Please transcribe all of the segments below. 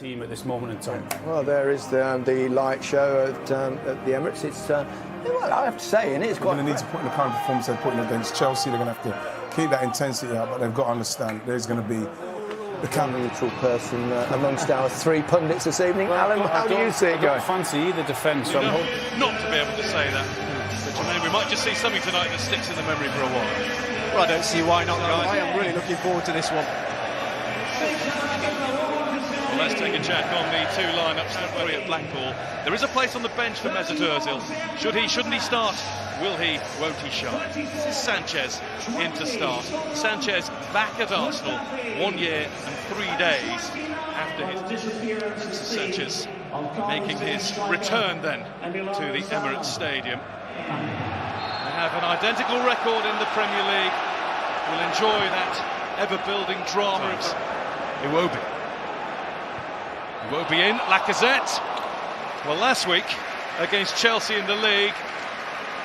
team at this moment in time? Well, there is the light show at the Emirates. It's well, I have to say, and it's quite. They're going to need to put in the kind of performance they're putting against Chelsea. They're going to have to keep that intensity up, but they've got to understand there's going to be the neutral person amongst our three pundits this evening. Alan, how do you see it going? I don't fancy either defence. So not to be able to say that. But Jermaine, we might just see something tonight that sticks in the memory for a while. Well, I don't see why not, guys. I am really looking forward to this one. Well, let's take a check on the two lineups that were at Blackpool. There is a place on the bench for Mesut Ozil. Should he, shouldn't he start? Will he, won't he shine? This is Sanchez in to start. Sanchez back at Arsenal 1 year and 3 days after his... Sanchez making his return then to the Emirates Stadium. They have an identical record in the Premier League. We'll enjoy that ever-building drama of Iwobi. Iwobi in, Lacazette. Well, last week against Chelsea in the league,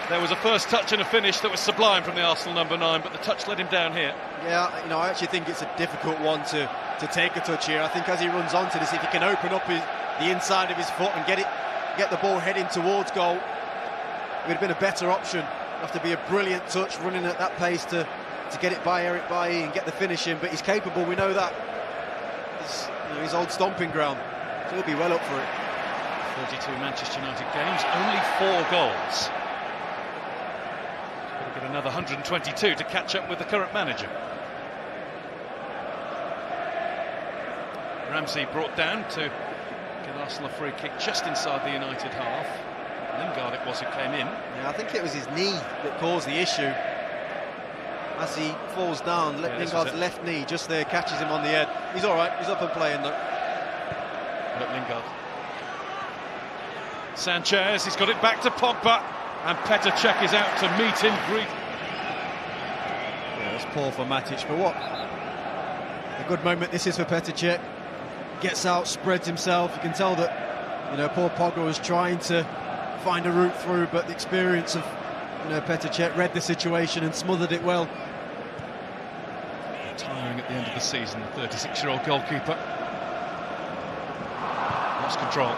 there was a first touch and a finish that was sublime from the Arsenal number 9, but the touch let him down here. Yeah, you know, I actually think it's a difficult one to take a touch here. I think as he runs onto this, if he can open up the inside of his foot and get the ball heading towards goal, it would have been a better option. It'd have to be a brilliant touch running at that pace to get it by Eric Bailly and get the finish in, but he's capable, we know that. It's, you know, his old stomping ground, so he'll be well up for it. 32 Manchester United games, only 4 goals. Got to get another 122 to catch up with the current manager. Ramsey brought down to give Arsenal a free kick just inside the United half. Lingard it was who came in. Yeah, I think it was his knee that caused the issue. As he falls down, Lingard's left knee just there catches him on the head. He's all right, he's up and playing though. Look, Lingard. Sanchez, he's got it back to Pogba, and Petr Cech is out to meet him, greet. Yeah, that's poor for Matic, but what a good moment this is for Petr Cech. Gets out, spreads himself. You can tell that, you know, poor Pogba was trying to find a route through, but the experience of, you know, Petr Cech read the situation and smothered it well. Retiring at the end of the season, the 36-year-old goalkeeper lost control.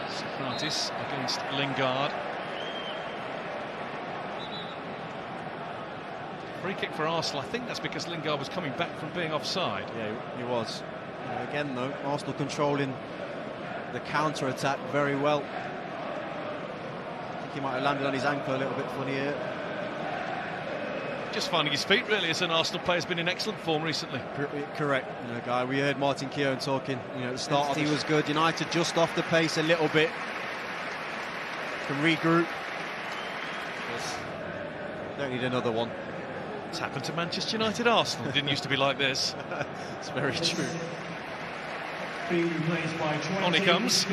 Socrates against Lingard. Free kick for Arsenal. I think that's because Lingard was coming back from being offside. Yeah, he was. You know, again, though, Arsenal controlling the counter-attack very well. I think he might have landed on his ankle a little bit funny here. Just finding his feet, really, as an Arsenal player has been in excellent form recently. Correct, you know, Guy. We heard Martin Keown talking, you know, at the start. He was good. United just off the pace a little bit. Can regroup. Don't need another one. It's happened to Manchester United Arsenal. It didn't used to be like this. It's very true. On he comes.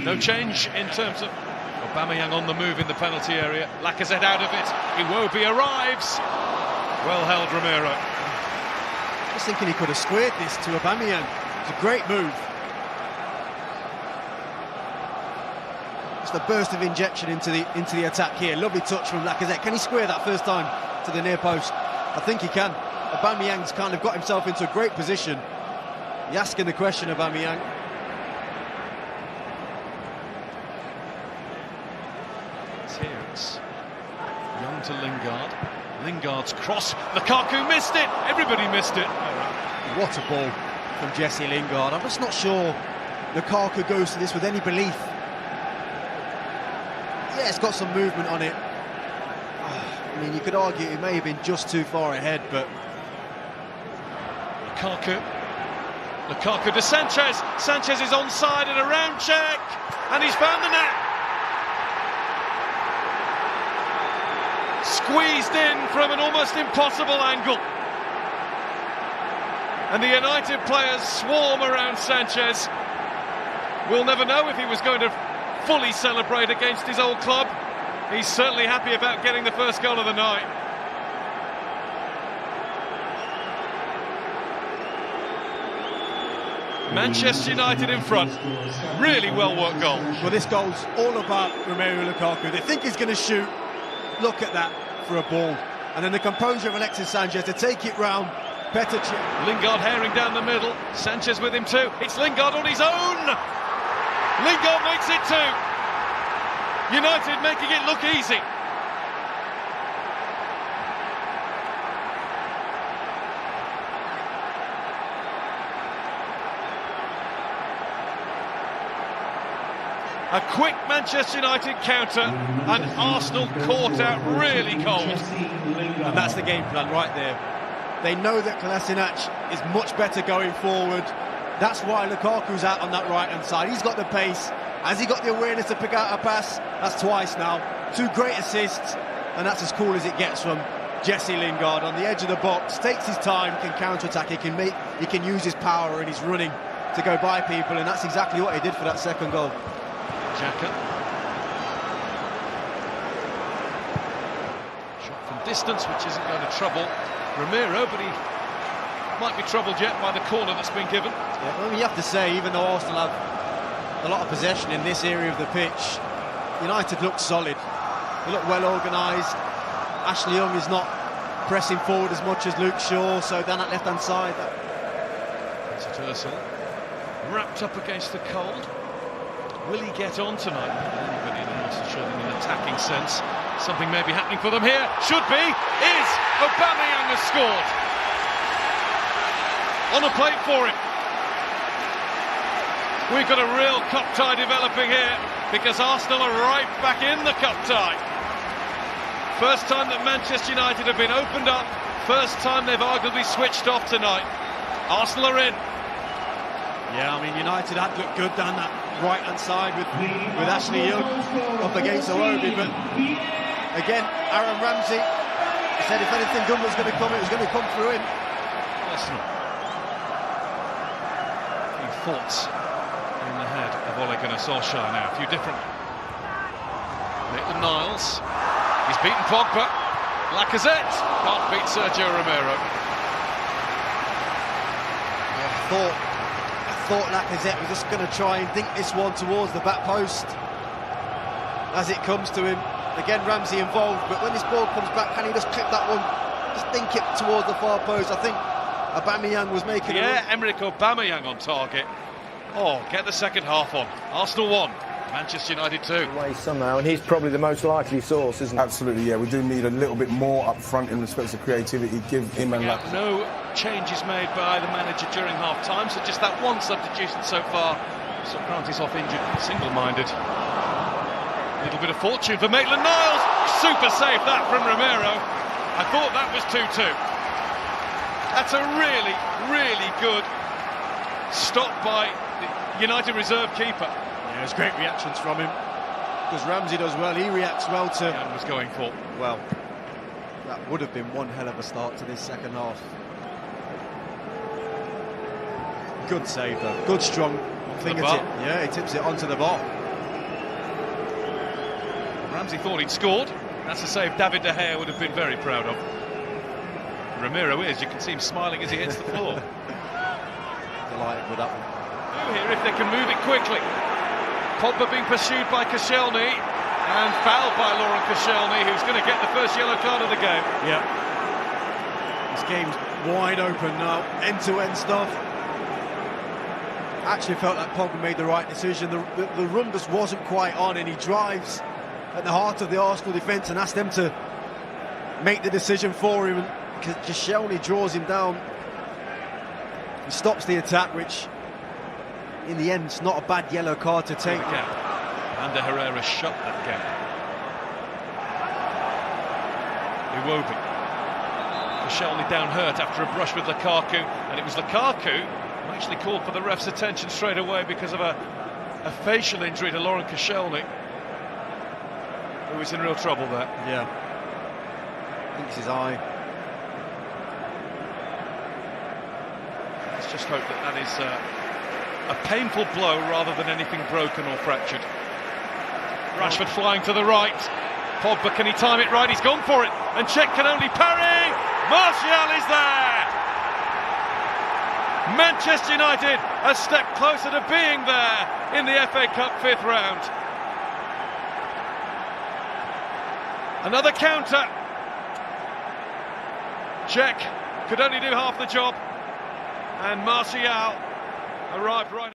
No change in terms of Aubameyang on the move in the penalty area. Lacazette out of it. Iwobi arrives. Well held, Romero. Just thinking he could have squared this to Aubameyang. It's a great move. Just a burst of injection into the attack here. Lovely touch from Lacazette. Can he square that first time to the near post? I think he can. Aubameyang's kind of got himself into a great position. You're asking the question, Aubameyang. It's here, it's Young to Lingard. Lingard's cross. Lukaku missed it. Everybody missed it. What a ball from Jesse Lingard. I'm just not sure Lukaku goes to this with any belief. Yeah, it's got some movement on it. I mean, you could argue it may have been just too far ahead, but... Lukaku to Sanchez. Sanchez is onside and a round check, and he's found the net. Squeezed in from an almost impossible angle. And the United players swarm around Sanchez. We'll never know if he was going to fully celebrate against his old club. He's certainly happy about getting the first goal of the night. Manchester United in front. Really well worked goal. Well, this goal's all about Romelu Lukaku. They think he's going to shoot. Look at that for a ball. And then the composure of Alexis Sanchez to take it round, better. Lingard herring down the middle. Sanchez with him too. It's Lingard on his own. Lingard makes it two. United making it look easy. A quick Manchester United counter, and Arsenal caught out really cold. And that's the game plan right there. They know that Kolasinac is much better going forward. That's why Lukaku's out on that right-hand side. He's got the pace. Has he got the awareness to pick out a pass? That's twice now. 2 great assists, and that's as cool as it gets from Jesse Lingard on the edge of the box. Takes his time, can counter-attack. He can use his power and his running to go by people, and that's exactly what he did for that second goal. Xhaka. Shot from distance, which isn't going to trouble Romero, but he might be troubled yet by the corner that's been given. Yeah, I mean, you have to say, even though Arsenal have a lot of possession in this area of the pitch, United look solid. They look well organised. Ashley Young is not pressing forward as much as Luke Shaw, so down that left-hand side. It's Ozil, wrapped up against the cold. Will he get on tonight? Anybody in Arsenal showing in an attacking sense. Something may be happening for them here. Should be. Is. Aubameyang has scored. On a plate for him. We've got a real cup tie developing here, because Arsenal are right back in the cup tie. First time that Manchester United have been opened up. First time they've arguably switched off tonight. Arsenal are in. Yeah, I mean, United had looked good down that right-hand side with Ashley Young up against Iwobi, but again, Aaron Ramsey said if anything good was going to come, it was going to come through him. Arsenal. A few thoughts in the head of Ole Gunnar Solskjaer now. A few different. Maitland-Niles. He's beaten Pogba. Lacazette can't beat Sergio Romero. I thought Lacazette was just going to try and dink this one towards the back post as it comes to him. Again, Ramsey involved, but when this ball comes back, can he just clip that one, just dink it towards the far post? I think Aubameyang was making Emerick Aubameyang on target. Oh, get the second half on. Arsenal 1, Manchester United 2. Way somehow, and he's probably the most likely source, isn't he? Absolutely, yeah. We do need a little bit more up front in respect to creativity. Give him and no changes made by the manager during half-time, so just that one substitution so far. Socrates off injured, single-minded. A little bit of fortune for Maitland-Niles. Super save that from Romero. I thought that was 2-2. That's a really, really good stop by the United reserve keeper. Yeah, there's great reactions from him. Because Ramsey does well, he reacts well to... And was going for. Well, that would have been one hell of a start to this second half. Good save though, good strong fingertip. Yeah, he tips it onto the bar. Ramsey thought he'd scored. That's a save David De Gea would have been very proud of. Romero is, you can see him smiling as he hits the floor. Delighted with that one. Here if they can move it quickly. Pogba being pursued by Koscielny and fouled by Laurent Koscielny, who's going to get the first yellow card of the game. Yeah. This game's wide open now, end-to-end stuff. Actually felt like Pogba made the right decision. The run just wasn't quite on, and he drives at the heart of the Arsenal defence and asks them to make the decision for him. And Koscielny draws him down. He stops the attack, which in the end, it's not a bad yellow card to take. Ander Herrera shut that gap. Iwobi. Koscielny down hurt after a brush with Lukaku, and it was Lukaku who actually called for the ref's attention straight away because of a facial injury to Laurent Koscielny, who was in real trouble there. Yeah. I think it's his eye. Let's just hope that is a painful blow rather than anything broken or fractured. Rashford flying to the right. Pogba, can he time it right? He's gone for it. And Cech can only parry. Martial is there. Manchester United a step closer to being there in the FA Cup 5th round. Another counter. Cech could only do half the job, and Martial arrived right.